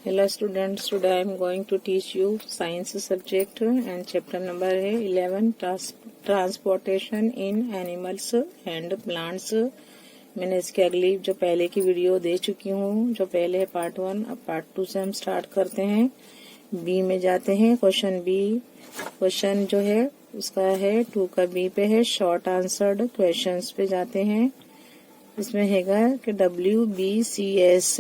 Hello students, today I am going to teach you science subject and chapter number है 11 transportation in animals and plants. मैंने इसके अगली जो पहले की वीडियो दे चुकी हूँ, जो पहले है पार्ट 1, अब पार्ट 2 से हम स्टार्ट करते हैं। बी में जाते हैं। क्वेश्चन बी, क्वेश्चन जो है उसका है 2 का बी पे है शॉर्ट आंसर्ड क्वेश्चंस पे जाते हैं। इसमें हैगा कि WBCS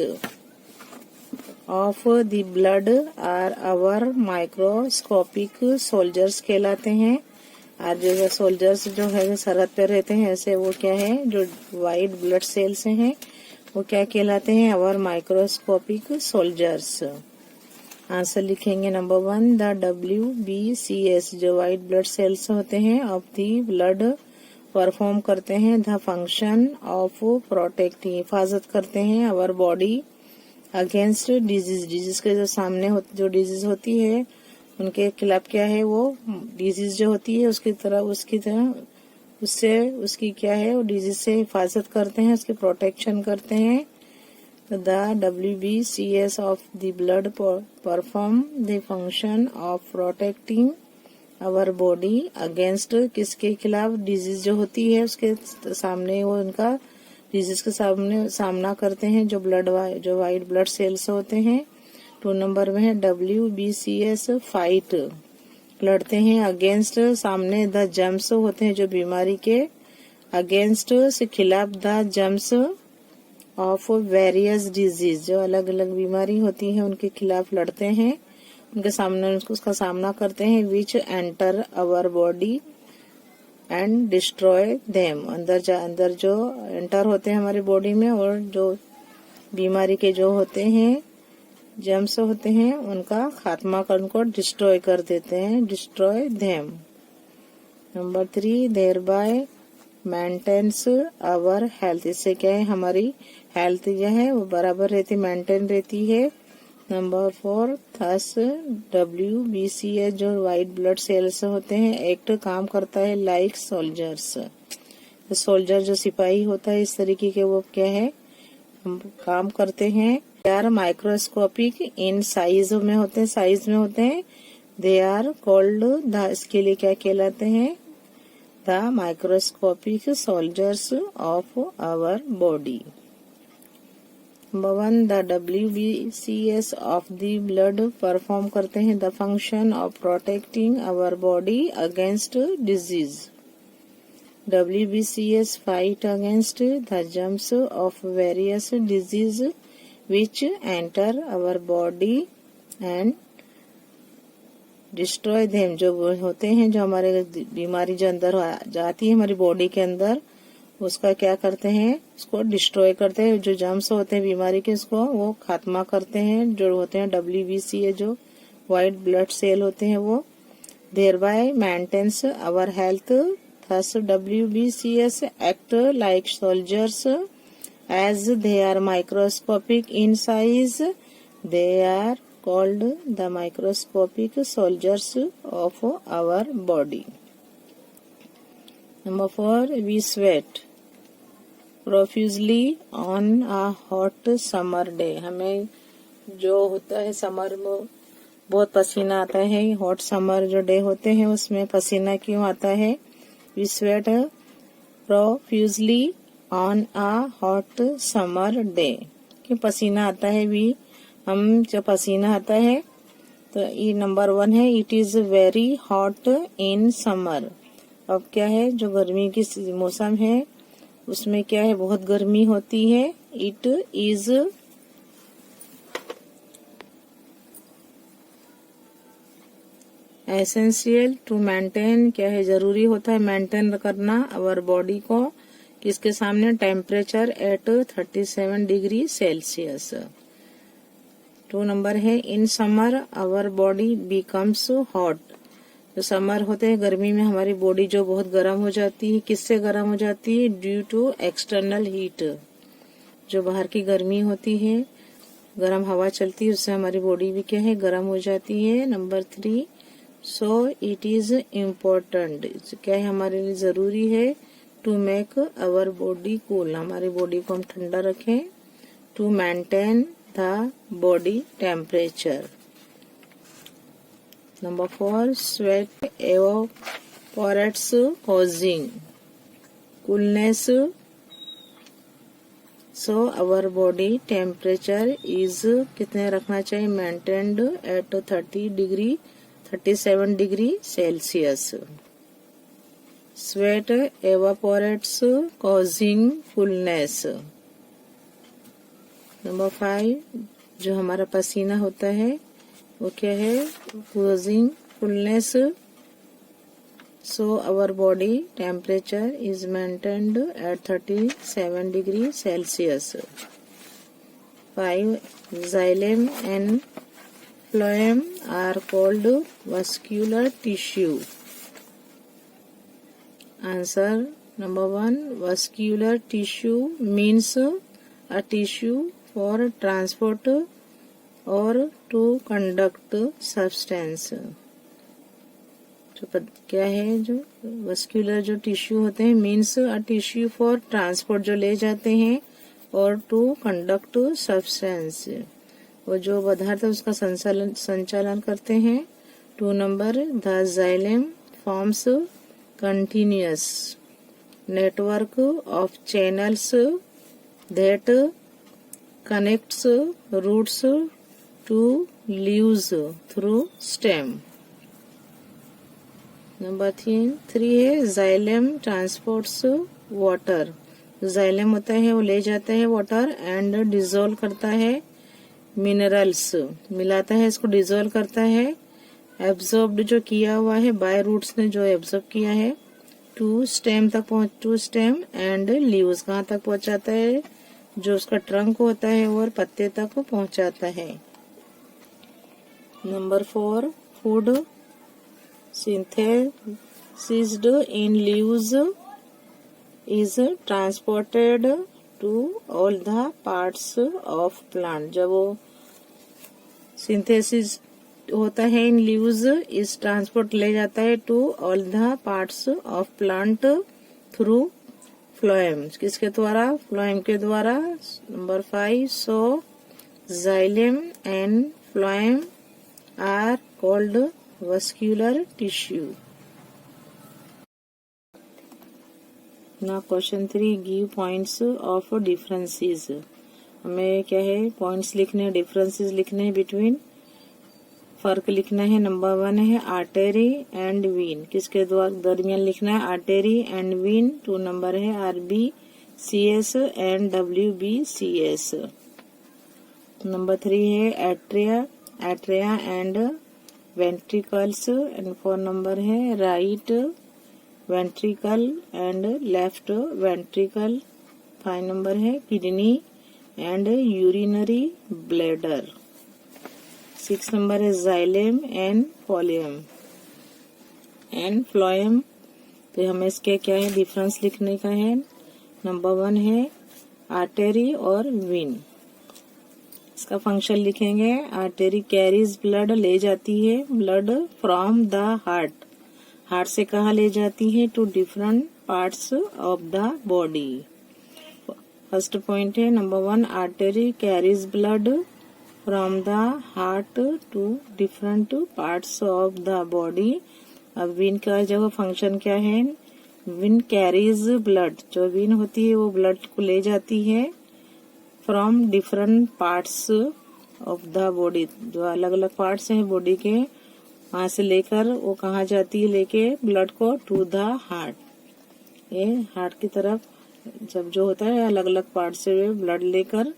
of the blood are our microscopic soldiers कहलाते हैं। और जो सोल्जर्स जो है सरहद पे रहते हैं, ऐसे वो क्या है जो वाइट ब्लड सेल्स हैं वो क्या कहलाते हैं, आवर माइक्रोस्कोपिक सोल्जर्स। आंसर लिखेंगे नंबर 1, द WBCS जो वाइट ब्लड सेल्स होते हैं ऑफ द ब्लड परफॉर्म करते हैं द फंक्शन ऑफ प्रोटेक्टिंग, हिफाजत करते हैं our body against disease, disease के जो सामने जो डिजीज होती है उनके खिलाफ क्या है, वो डिजीज जो होती है उसकी क्या है वो डिजीज से हिफाजत करते हैं, उसकी प्रोटेक्शन करते हैं। The WBCS of the blood perform the function of protecting our body against किसके खिलाफ, डिजीज जो होती है उसके सामने वो उनका डिजीज के सामना करते हैं जो वाइट ब्लड सेल्स होते हैं। 2 नंबर में है WBCS फाइट, लड़ते हैं अगेंस्ट, सामने द जर्म्स होते हैं जो बीमारी के, अगेंस्ट से खिलाफ the germs of various disease जो अलग अलग बीमारी होती है उनके खिलाफ लड़ते हैं, उनके सामने उसका सामना करते हैं। Which enter our body and destroy them, अंदर जो एंटर होते हैं हमारी बॉडी में और जो बीमारी के जो होते हैं जर्म्स होते हैं उनका खात्मा कर उनको डिस्ट्रॉय कर देते हैं, destroy them. Number 3, thereby maintains our health, इससे क्या है हमारी हेल्थ जो है वो बराबर रहती, मेंटेन रहती है। नंबर 4, थस WBCS जो वाइट ब्लड सेल्स होते हैं एक्ट काम करता है लाइक सोल्जर्स, सोल्जर जो सिपाही होता है इस तरीके के वो क्या है काम करते हैं। They are microscopic in size में होते हैं, साइज में होते हैं। दे आर कॉल्ड द, इसके लिए क्या कहलाते हैं, the microscopic soldiers of our body. Number 1, the WBCS of the blood perform करते हैं the function of protecting our body against disease. WBCS fight against the germs of various disease which enter our body and destroy them, जो होते हैं जो हमारे बीमारी जो अंदर जाती है हमारी बॉडी के अंदर उसका क्या करते हैं, उसको डिस्ट्रॉय करते हैं। जो जर्म्स होते हैं बीमारी के उसको वो खात्मा करते हैं, जो होते हैं WBCS जो वाइट ब्लड सेल होते हैं वो। Thereby maintains our health, thus WBCS act like soldiers as they are microscopic in size, they are called the microscopic soldiers of our body. Number 4, we sweat profusely on a hot summer day, हमें जो होता है summer में बहुत पसीना आता है, hot summer जो डे होते हैं उसमें पसीना क्यों आता है, we sweat profusely on a hot summer day, क्यों पसीना आता है, हम जब पसीना आता है तो ये नंबर 1 है, it is very hot in summer. अब क्या है जो गर्मी की मौसम है उसमें क्या है बहुत गर्मी होती है। It is essential to maintain, क्या है जरूरी होता है मेंटेन करना आवर बॉडी को, किसके सामने, temperature at 37 degree Celsius. 2 number है, in summer our body becomes hot, जो समर होते हैं गर्मी में हमारी बॉडी जो बहुत गर्म हो जाती है, किससे गर्म हो जाती है, ड्यू टू एक्सटर्नल हीट, जो बाहर की गर्मी होती है गर्म हवा चलती है उससे हमारी बॉडी भी क्या है गर्म हो जाती है। Number 3, so it is important, क्या है हमारे लिए जरूरी है, to make our body cool, हमारी बॉडी को हम ठंडा रखें, टू मेंटेन the body temperature. Number 4, sweat evaporates causing coolness. So our body temperature is कितने रखना चाहिए? Maintained at 37 degree Celsius. Sweat evaporates causing coolness. Number 5, जो हमारा पसीना होता है वो क्या है? Causing coolness. So our body temperature is maintained at 37 degree Celsius. 5, xylem and phloem are called vascular tissue. Answer number 1, vascular tissue means a tissue for transport or to conduct substance. क्या है? जो vascular जो tissue होते हैं means a tissue for transport, जो ले जाते हैं, और टू कंडक्ट सब्सटेंस, वो जो पदार्थ है उसका संचालन करते हैं. 2 number, the xylem forms continuous network of channels that connects roots to leaves through stem. Number 3 है जाइलम ट्रांसपोर्ट्स वाटर. जाइलम होता है वो ले जाता है वाटर एंड डिजोल्व करता है मिनरल्स, मिलाता है, इसको डिजोल्व करता है. एब्जॉर्ब्ड जो किया हुआ है बाय रूट्स ने जो एब्जॉर्ब किया है, टू स्टेम एंड लीव्स कहाँ तक पहुंचाता है? जो उसका ट्रंक होता है और पत्ते तक पहुंचाता है. Number 4, food synthesized in leaves is transported to all the parts of plant. जब वो सिंथेसिस होता है इन लीव्स, इस ट्रांसपोर्ट ले जाता है to all the parts of plant through phloem. किसके द्वारा? फ्लोएम के द्वारा. Number 5, so xylem and phloem are called vascular tissue. Now question 3, give points of differences. हमें क्या है? पॉइंट्स लिखने, डिफरेंसेस लिखने हैं बिटवीन, फर्क लिखना है. नंबर 1 है आर्टेरी एंड वीन, किसके द्वारा दरमियान लिखना है? Artery and vein. 2 नंबर है RBCS एंड WBCS. नंबर 3 है atria and ventricles and 4 number है right ventricle and left ventricle. 5 number है kidney and urinary bladder. 6 number है जाइलम एंड फ्लोएम. तो हमें इसके क्या है? डिफरेंस लिखने का है. नंबर 1 है आर्टेरी और वीन. इसका फंक्शन लिखेंगे. आर्टेरी कैरीज ब्लड, ले जाती है blood from the heart, heart से कहाँ ले जाती है? To different parts of the body. First point है number 1, artery carries blood from the heart to different parts of the body. अब विन का जो फंक्शन क्या है? विन कैरीज ब्लड, जो विन होती है वो ब्लड को ले जाती है from different parts of the body, जो अलग अलग पार्ट्स हैं बॉडी के, वहां से लेकर वो कहाँ जाती है? लेके ब्लड को टू द हार्ट. ये हार्ट की तरफ जब जो होता है अलग अलग पार्ट से ब्लड लेकर,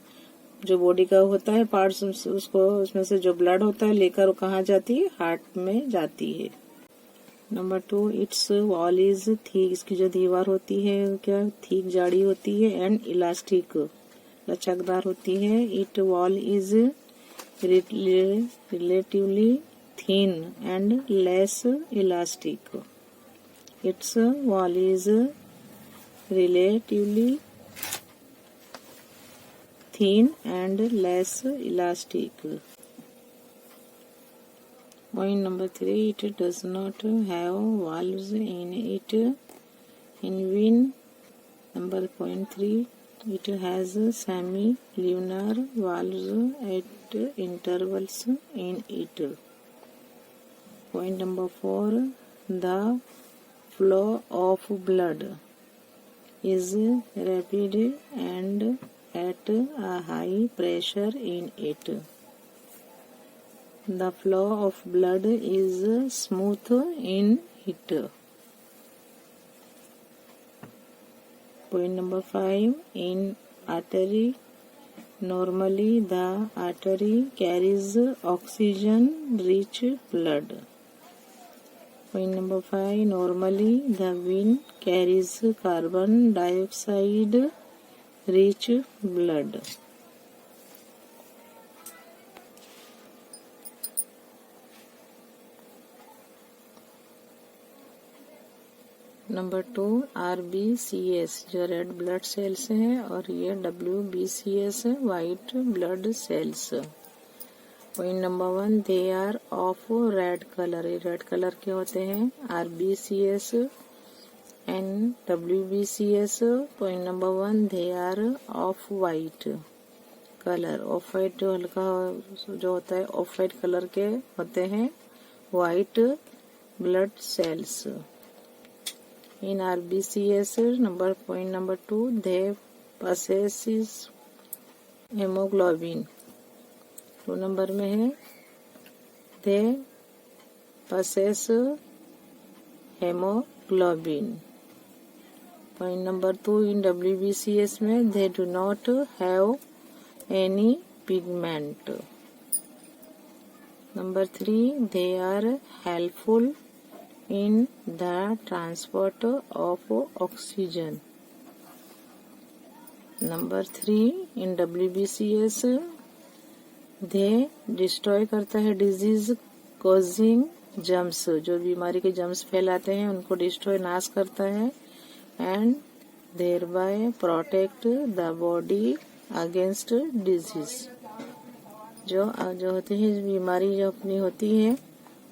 जो बॉडी का होता है पार्ट्स, उसको उसमें से जो ब्लड होता है लेकर वो कहाँ जाती है? हार्ट में जाती है. Number 2, it's wall is thick, इसकी जो दीवार होती है क्या? थिक, जाड़ी होती है, एंड इलास्टिक, लचकदार होती है. It wall is relatively thin and less elastic. It's wall is relatively thin and less elastic. Point number 3, it does not have valves in it. In wind. Number point 3, It has semi-lunar valves at intervals in it. Point number 4. The flow of blood is rapid and at a high pressure in it. The flow of blood is smooth in it. Point number 5. In artery, normally the artery carries oxygen-rich blood. Point number 5. Normally the vein carries carbon dioxide-rich blood. Number 2 RBCS जो red blood cells हैं और ये WBCS white blood cells. Point number 1 they are of red colour. ये red colour के होते हैं RBCS and WBCS. Point number 1 they are of white colour. Of white जो हल्का जो होता है ऑफ वाइट कलर के होते हैं white blood sales. In RBCS, point number 2, they possess hemoglobin. 2 number में है they possess hemoglobin. Point number 2 in WBCS में they do not have any pigment. Number 3, they are helpful in the transport of oxygen. Number 3 in WBCS they destroy करता है disease causing germs. जो बीमारी के germs फैलाते हैं उनको destroy नाश करता है and thereby protect the body against disease. जो होती है बीमारी जो अपनी होती है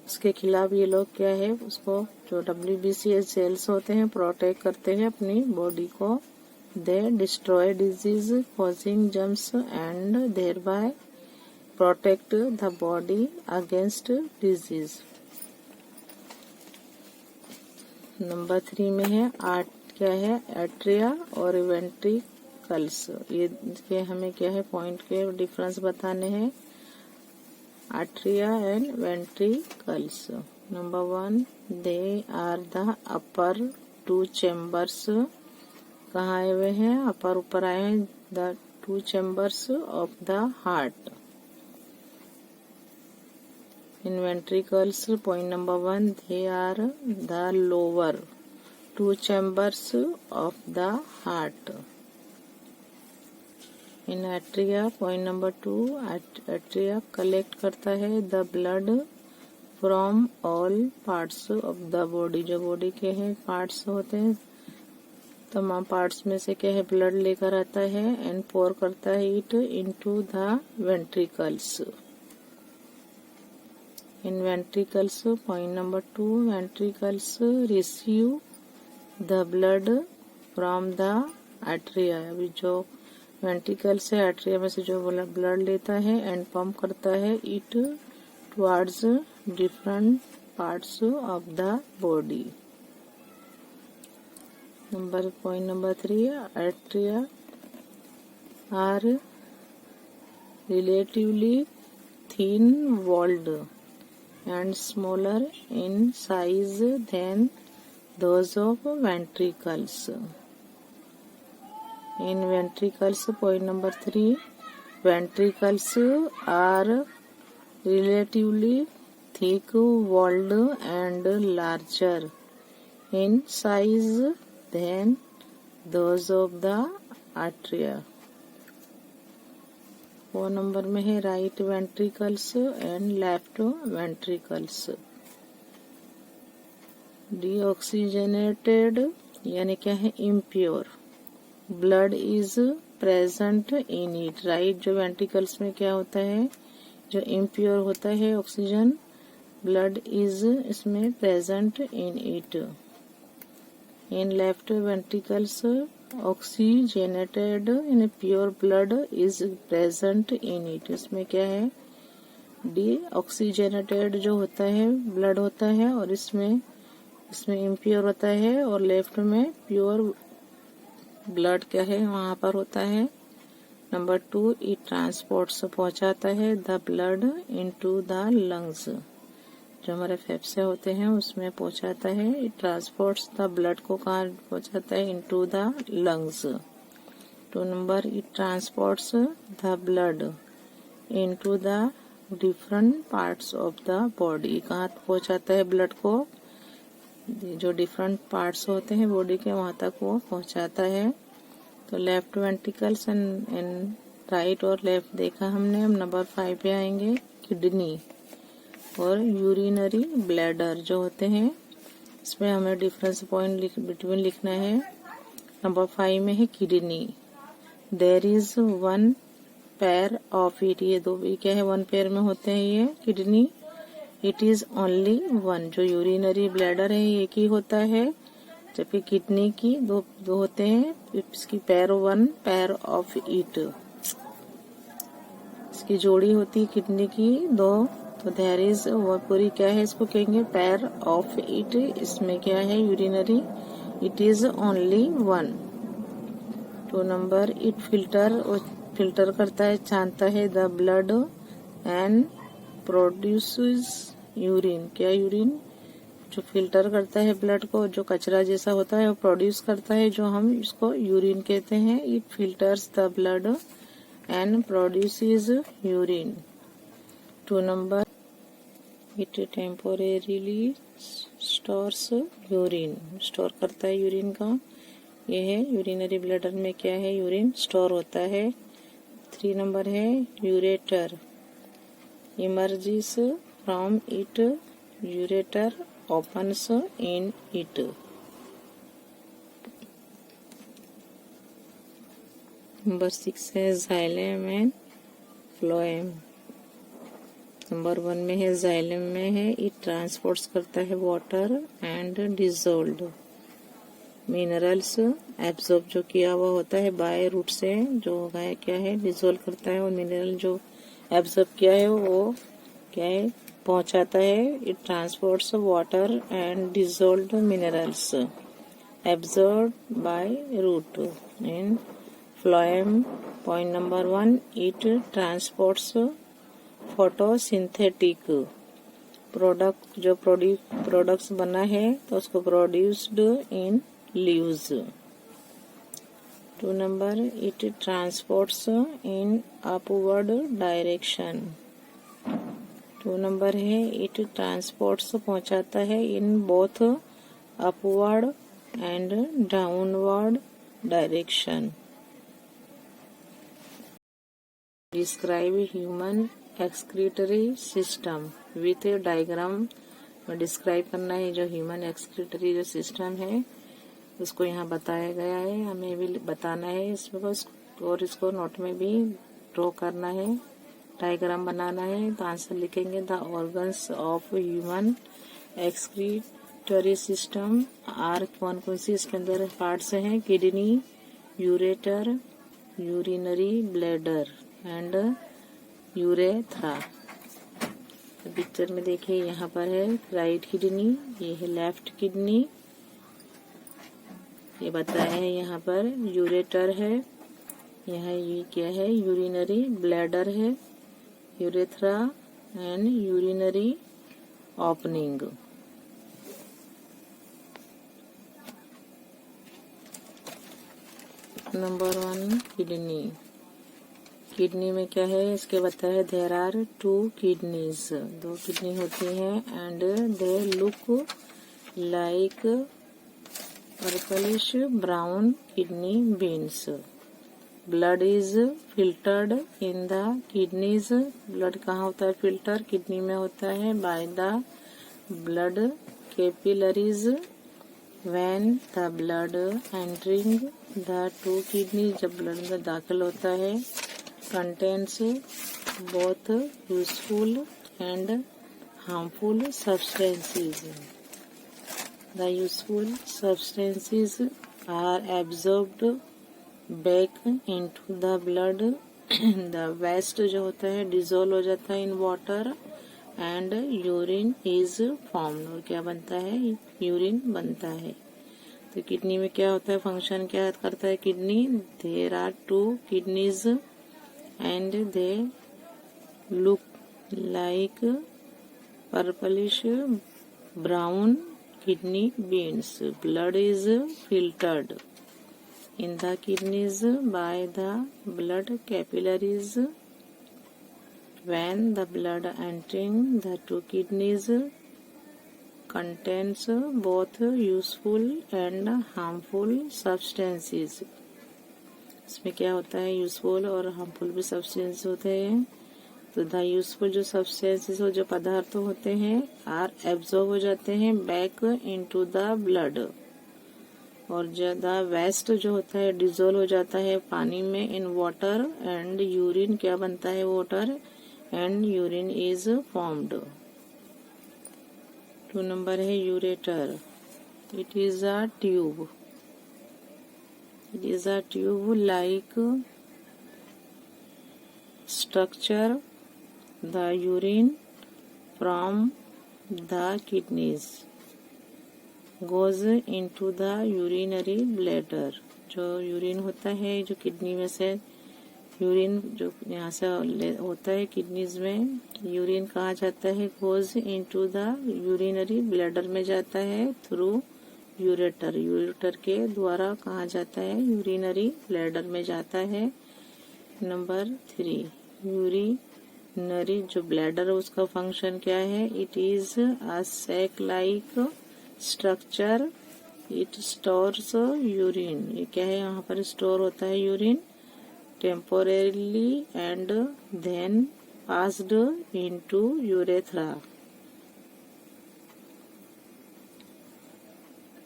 उसके खिलाफ ये लोग क्या है उसको जो WBCS सेल्स होते हैं प्रोटेक्ट करते हैं अपनी बॉडी को. दे destroy disease causing germs and thereby protect the body against disease. Number 3 में है क्या है एट्रिया और वेंट्रिकल्स. ये के हमें क्या है पॉइंट के डिफरेंस बताने हैं. Atria and ventricles. Number 1, they are the upper 2 chambers. कहाँ आए हुए हैं अपर ऊपर आए हैं the 2 chambers of the heart. In ventricles, point number 1, they are the lower 2 chambers of the heart. In atria, point number 2, atria collect करता है the blood from all parts of the body. जो body के हैं parts होते हैं तमाम parts में से क्या है ब्लड लेकर आता है एंड पोर करता है it into the ventricles. In ventricles, point number 2, ventricles receive the blood from the atria. अभी जो वेंट्रिकल से एट्रिया में से जो ब्लड लेता है एंड पंप करता है it towards different parts of the body. Point number 3, atria are relatively thin walled and smaller in size than those of ventricles. In ventricles, point number 3, ventricles are relatively thick-walled and larger in size than those of the atria. 4 number में है right ventricles and left ventricles. Deoxygenated यानी क्या है impure. Blood is present in it. Right जो ventricles में क्या होता है जो इम्प्योर होता है ऑक्सीजन ब्लड इज इसमें present in it. In left ventricles oxygenated in pure blood is present in it. इसमें क्या है, डी ऑक्सीजनेटेड जो होता है ब्लड होता है और इसमें इम्प्योर होता है, और लेफ्ट में प्योर ब्लड क्या है वहां पर होता है। नंबर 2, इट ट्रांसपोर्ट्स पहुंचाता है the blood into the lungs, जो हमारे फेफड़े होते हैं उसमें पहुंचाता है। इट ट्रांसपोर्ट्स द ब्लड को कहाँ पहुंचाता है, into the lungs. 2 number, it transports the blood into the different parts of the body, कहाँ पहुंचाता है ब्लड को, जो डिफरेंट पार्ट्स होते हैं बॉडी के वहां तक वो पहुंचाता है। तो लेफ्ट वेंट्रिकल्स एंड राइट और लेफ्ट देखा हमने। अब नंबर 5 पे आएंगे, किडनी और यूरिनरी ब्लैडर जो होते हैं, इसमें हमें डिफरेंस पॉइंट बिटवीन लिखना है। नंबर 5 में है kidney, there is 1 pair of it, ये दो क्या है 1 पेयर में होते हैं ये किडनी। इट इज ओनली 1, जो यूरिनरी ब्लैडर है एक ही होता है, जबकि किडनी की दो होते हैं। इसकी 1 पेयर ऑफ इट, इसकी जोड़ी होती है किडनी की 2, तो देयर इज वो पूरी क्या है, इसको कहेंगे पेयर ऑफ इट। इसमें क्या है urinary, it is only 1। 2 number, it filter करता है, छानता है the blood and produces urine, क्या यूरिन जो फिल्टर करता है ब्लड को, जो कचरा जैसा होता है वो प्रोड्यूस करता है, जो हम इसको यूरिन कहते हैं। It filters the blood and produces urine. 2 number, it temporarily stores urine, store करता है यूरिन का, ये है यूरिनरी ब्लैडर में क्या है यूरिन स्टोर होता है। 3 नंबर है ureter, emerges from it, ureter opens in it। Number 6 है जाइलम एंड फ्लोएम। नंबर 1 में है जाइलम में है, इट ट्रांसपोर्ट्स करता है water and dissolved minerals, absorb जो किया हुआ होता है बाय रूट से, जो है क्या है डिजोल्व करता है, और मिनरल जो एब्जॉर्ब किया है वो क्या है पहुंचाता है। It transports water and dissolved minerals absorb by root. In phloem point number 1, it transports photosynthetic product, जो प्रोडक्ट्स बना है तो उसको produced in leaves. 2 number, it transports in upward direction. 2 number है, इट ट्रांसपोर्ट्स पहुंचाता है in both upward and downward direction. Describe human excretory system with diagram में describe करना है। जो ह्यूमन एक्सक्रीटरी जो सिस्टम है उसको यहाँ बताया गया है, हमें भी बताना है इसमें, और इसको नोट में भी ड्रॉ करना है, डायग्राम बनाना है। तो आंसर लिखेंगे, the organs of human excretory system are, कौन कौन सी इसके अंदर पार्ट्स हैं, kidney, ureter, urinary bladder and urethra. Picture में देखिए यहाँ पर है राइट किडनी, ये है लेफ्ट किडनी, ये बताया है यहाँ पर यूरेटर है, यहाँ ये क्या है यूरिनरी ब्लैडर है, urethra and urinary opening. Number 1 kidney, kidney में क्या है इसके बताया है, देयर आर 2 किडनीज, 2 किडनी होती हैं, and they look like purplish brown kidney beans. Blood is filtered in the kidneys, blood कहाँ होता है फिल्टर, किडनी में होता है, by the blood capillaries when the blood entering the 2 kidney, जब blood में दाखिल होता है, contains both useful and harmful substances. The useful substances are absorbed back into the blood. The waste जो होता है dissolve हो जाता है in water and urine is formed. और क्या बनता है? यूरिन बनता है. तो किडनी में क्या होता है? फंक्शन क्या करता है kidney? There are 2 kidneys and they look like purplish brown kidney beans. Blood is filtered in the kidneys by the blood capillaries. When the blood entering the 2 kidneys contains both useful and harmful substances. इसमें क्या होता है? Useful और harmful भी substance होते हैं. तो the useful जो सब्सटेंसेस हो, जो पदार्थ होते हैं, आर एब्जॉर्ब हो जाते हैं बैक इनटू द ब्लड. और द वेस्ट जो होता है डिजोल्व हो जाता है पानी में इन वाटर एंड यूरिन क्या बनता है? Water and urine is formed. 2 number है ureter. It is a tube. It is a tube-like structure. The urine from the kidneys goes into the urinary bladder. जो यूरिन होता है, जो kidney में से यूरिन जो यहाँ से होता है किडनीज में, यूरिन कहाँ जाता है? Goes into the urinary bladder में जाता है थ्रू यूरेटर. यूरेटर के द्वारा कहाँ जाता है? यूरिनरी ब्लैडर में जाता है. नंबर 3 यूरिनरी जो ब्लैडर है उसका फंक्शन क्या है? It is a sac like structure. It stores urine. ये क्या है? यहाँ पर स्टोर होता है urine temporarily and then passed into urethra.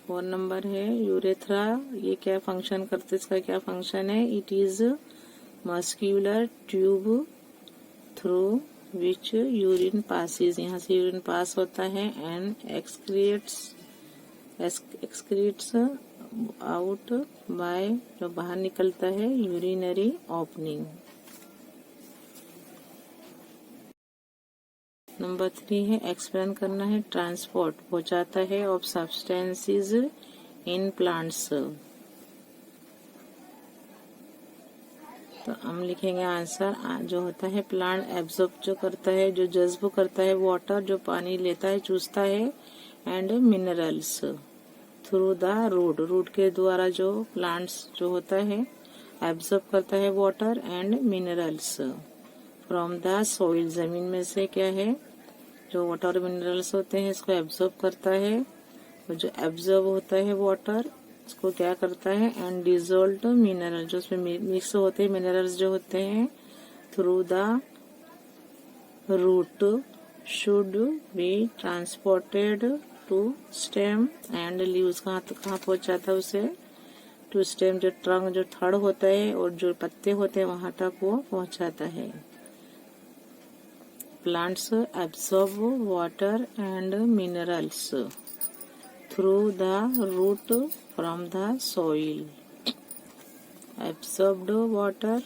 4 number है यूरेथ्रा. ये क्या फंक्शन करते? इसका क्या फंक्शन है? It is muscular tube through which urine passes. यहाँ से यूरिन पास होता है एंड एक्सक्रीट्स आउट बाय जो बाहर निकलता है यूरिनरी ओपनिंग. नंबर 3 है एक्सप्लेन करना है. ट्रांसपोर्ट पहुंचाता है ऑफ सब्सटेंसेस इन प्लांट्स. तो हम लिखेंगे आंसर. जो होता है प्लांट एब्जॉर्ब जो करता है, जो जज्ब करता है वाटर, जो पानी लेता है चूसता है, and minerals through the root. Root के द्वारा जो प्लांट्स जो होता है एब्जॉर्ब करता है water and minerals from the soil. जमीन में से क्या है? जो वाटर मिनरल्स होते हैं इसको एब्जॉर्ब करता है. और जो एब्जॉर्ब होता है वाटर इसको क्या करता है? एंड डिजोल्व्ड मिनरल जो उसमें मिक्स होते हैं मिनरल्स जो होते हैं through the root should be transported to stem and leaves. कहाँ पहुंचाता है उसे? टू स्टेम जो ट्रंक जो थड़ होता है और जो पत्ते होते हैं वहां तक वो पहुंचाता है. Plants absorb water and minerals through the root from the soil. Absorbed water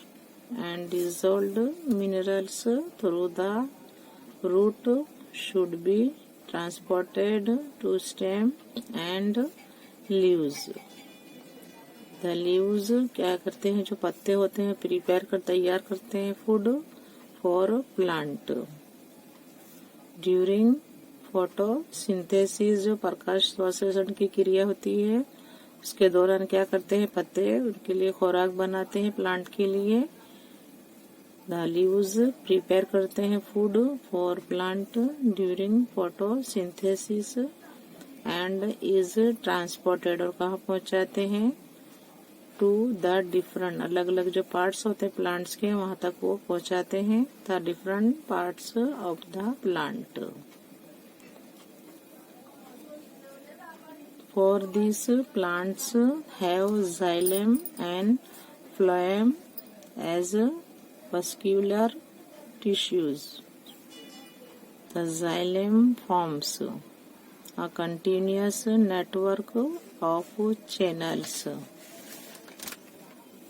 and dissolved minerals through the root should be transported to stem and leaves. The leaves क्या करते हैं? जो पत्ते होते हैं तैयार करते हैं food for plant. During photosynthesis जो प्रकाश संश्लेषण की क्रिया होती है उसके दौरान क्या करते हैं? पत्ते उनके लिए खुराक बनाते हैं प्लांट के लिए. द लीव्स प्रिपेयर करते हैं food for plant during photosynthesis and is transported. और कहाँ पहुंचाते हैं? टू द डिफरेंट अलग अलग जो पार्ट्स होते हैं प्लांट्स के वहां तक वो पहुंचाते हैं. The different parts of the plant. For this plants have xylem and phloem as vascular tissues. The xylem forms a continuous network of channels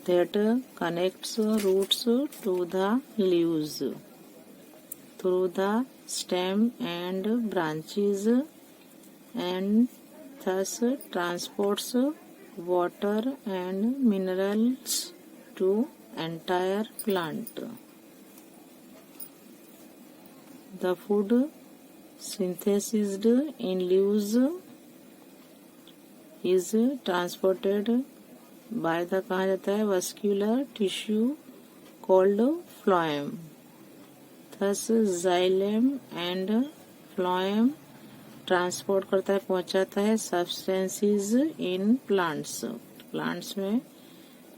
that connects roots to the leaves through the stem and branches, and thus transports water and minerals to entire plant. The food synthesized in leaves is transported by the कहा जाता है vascular tissue called phloem. Thus xylem and phloem transport करता है, पहुंचाता है substances in plants. Plants में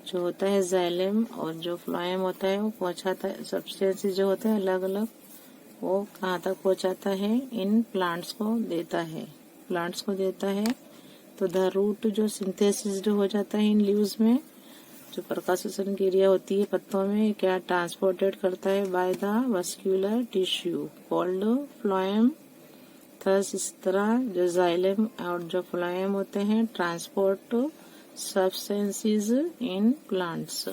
जो होता है जाइलम और जो फ्लोएम होता है वो पहुंचाता है सब्सटेंसेस जो होते हैं अलग अलग, वो कहाँ तक पहुंचाता है, इन प्लांट्स को देता है. तो द रूट जो सिंथेसिस्ड हो जाता है इन लीव्स में, जो प्रकाशोत्सर्जन की क्रिया होती है पत्तों में, क्या ट्रांसपोर्टेड करता है by the vascular tissue called phloem. Thus इस तरह जो जाइलम और जो फ्लोएम होते हैं ट्रांसपोर्ट सब्सटेंसेस इन प्लांट्स.